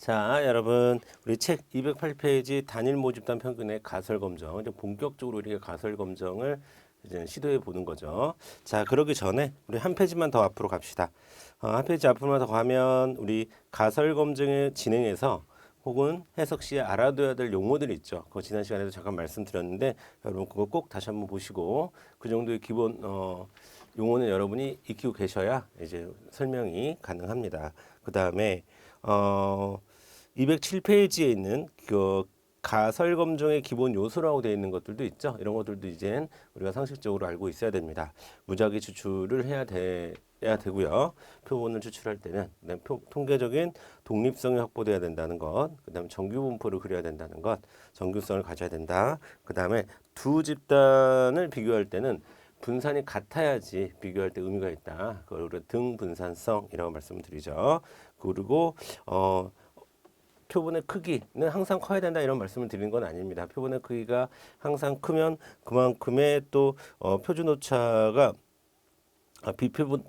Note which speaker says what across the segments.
Speaker 1: 자, 여러분, 우리 책 208페이지 단일 모집단 평균의 가설 검정. 이제 본격적으로 우리가 가설 검정을 이제 시도해 보는 거죠. 자, 그러기 전에 우리 한 페이지만 더 앞으로 갑시다. 한 페이지 앞으로만 더 가면 우리 가설 검증의 진행에서 혹은 해석 시에 알아둬야 될 용어들이 있죠. 그거 지난 시간에도 잠깐 말씀드렸는데 여러분 그거 꼭 다시 한번 보시고 그 정도의 기본 용어는 여러분이 익히고 계셔야 이제 설명이 가능합니다. 그 다음에 207페이지에 있는 그 가설 검증의 기본 요소라고 되어 있는 것들도 있죠. 이런 것들도 이젠 우리가 상식적으로 알고 있어야 됩니다. 무작위 추출을 해야 되고요. 표본을 추출할 때는 그다음 통계적인 독립성이 확보돼야 된다는 것, 그다음에 정규 분포를 그려야 된다는 것, 정규성을 가져야 된다. 그다음에 두 집단을 비교할 때는 분산이 같아야지 비교할 때 의미가 있다. 그걸 우리가 등분산성이라고 말씀을 드리죠. 그리고 표본의 크기는 항상 커야 된다 이런 말씀을 드리는 건 아닙니다. 표본의 크기가 항상 크면 그만큼의 또 표준 오차가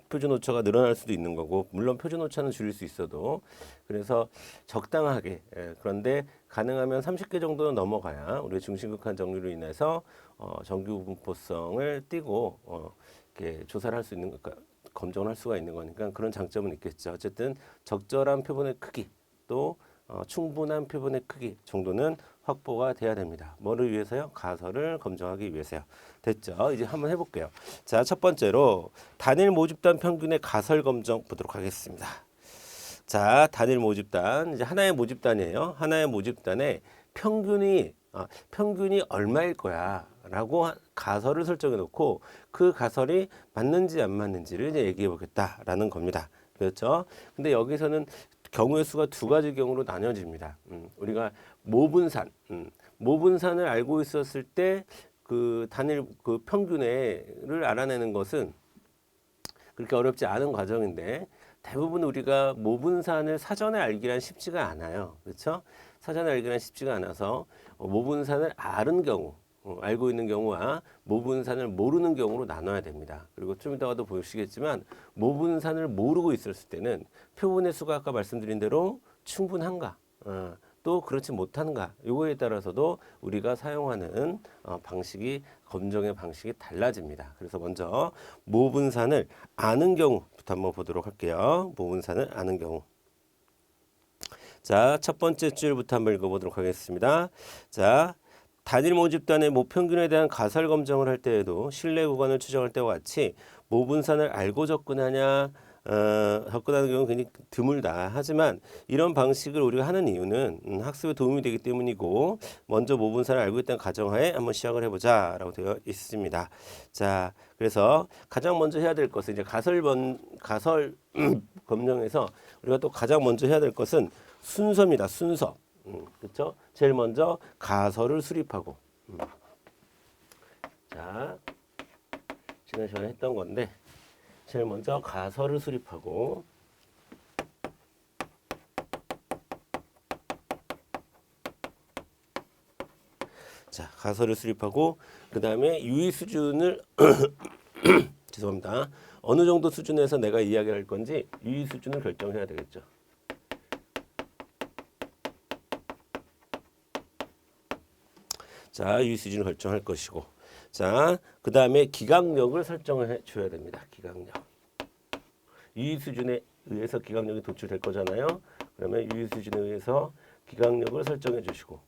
Speaker 1: 표준 오차가 늘어날 수도 있는 거고 물론 표준 오차는 줄일 수 있어도 그래서 적당하게 그런데 가능하면 30개 정도는 넘어가야 우리 중심극한 정리로 인해서 정규 분포성을 띠고 이렇게 조사를 할 수 있는 검정을 할 수가 있는 거니까 그런 장점은 있겠죠. 어쨌든 적절한 표본의 크기 또 충분한 표본의 크기 정도는 확보가 돼야 됩니다. 뭐를 위해서요? 가설을 검증하기 위해서요. 됐죠? 이제 한번 해볼게요. 자, 첫 번째로 단일 모집단 평균의 가설 검증 보도록 하겠습니다. 자, 단일 모집단 이제 하나의 모집단이에요. 하나의 모집단의 평균이 얼마일 거야라고 가설을 설정해 놓고 그 가설이 맞는지 안 맞는지를 이제 얘기해 보겠다라는 겁니다. 그렇죠? 근데 여기서는 경우의 수가 두 가지 경우로 나뉘어집니다. 우리가 모분산을 알고 있었을 때 그 단일 그 평균을 알아내는 것은 그렇게 어렵지 않은 과정인데 대부분 우리가 모분산을 사전에 알기란 쉽지가 않아요. 그렇죠? 사전에 알기란 쉽지가 않아서 모분산을 아는 경우 알고 있는 경우와 모분산을 모르는 경우로 나눠야 됩니다. 그리고 좀 이따가도 보시겠지만 모분산을 모르고 있었을 때는 표본의 수가 아까 말씀드린 대로 충분한가 또 그렇지 못한가 요거에 따라서도 우리가 사용하는 방식이 검정의 방식이 달라집니다. 그래서 먼저 모분산을 아는 경우부터 한번 보도록 할게요. 모분산을 아는 경우. 자, 첫 번째 줄부터 한번 읽어보도록 하겠습니다. 자, 단일 모집단의 모평균에 대한 가설 검정을 할 때에도 신뢰 구간을 추정할 때와 같이 모분산을 알고 접근하는 경우는 굉장히 드물다. 하지만 이런 방식을 우리가 하는 이유는 학습에 도움이 되기 때문이고 먼저 모분산을 알고 있다는 가정하에 한번 시작을 해보자 라고 되어 있습니다. 자, 그래서 가장 먼저 해야 될 것은 이제 가설 검정에서 우리가 또 가장 먼저 해야 될 것은 순서입니다. 순서. 그렇죠? 제일 먼저 가설을 수립하고. 자, 지난 시간에 했던 건데 제일 먼저 가설을 수립하고 자, 가설을 수립하고 그다음에 유의 수준을 죄송합니다. 어느 정도 수준에서 내가 이야기를 할 건지 유의 수준을 결정해야 되겠죠. 자, 유의 수준을 결정할 것이고 자, 그 다음에 기각력을 설정해 줘야 됩니다. 기각력. 유의 수준에 의해서 기각력이 도출될 거잖아요. 그러면 유의 수준에 의해서 기각력을 설정해 주시고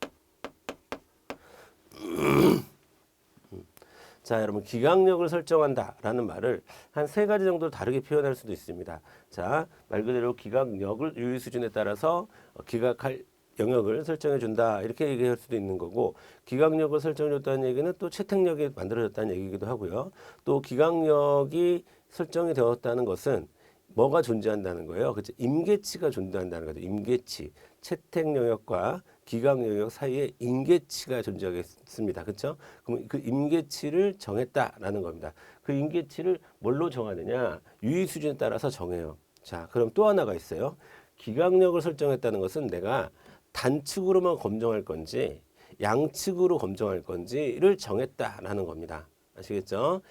Speaker 1: 자, 여러분 기각력을 설정한다라는 말을 한 세 가지 정도 다르게 표현할 수도 있습니다. 자, 말 그대로 기각력을 유의 수준에 따라서 기각할 영역을 설정해 준다 이렇게 얘기할 수도 있는 거고 기각력을 설정해 줬다는 얘기는 또 채택력이 만들어졌다는 얘기기도 하고요. 또 기각력이 설정이 되었다는 것은 뭐가 존재한다는 거예요. 그렇죠? 임계치가 존재한다는 거죠. 임계치. 채택 영역과 기각 영역 사이에 임계치가 존재하겠습니다. 그렇죠? 그럼 그 임계치를 정했다라는 겁니다. 그 임계치를 뭘로 정하느냐? 유의 수준에 따라서 정해요. 자, 그럼 또 하나가 있어요. 기각력을 설정했다는 것은 내가 단축으로만 검정할 건지 양측으로 검정할 건지를 정했다라는 겁니다. 아시겠죠?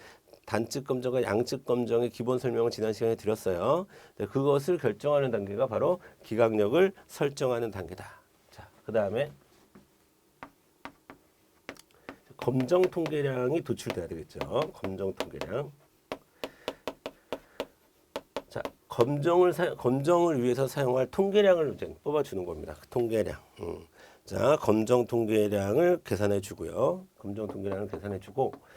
Speaker 1: 단측 검정과 양측 검정의 기본 설명을 지난 시간에 드렸어요. 네, 그것을 결정하는 단계가 바로 기각력을 설정하는 단계다. 자, 그다음에 검정 통계량이 도출돼야 되겠죠. 검정 통계량. 자, 검정을 위해서 사용할 통계량을 이제 뽑아주는 겁니다. 통계량. 자, 검정 통계량을 계산해 주고요. 검정 통계량을 계산해 주고,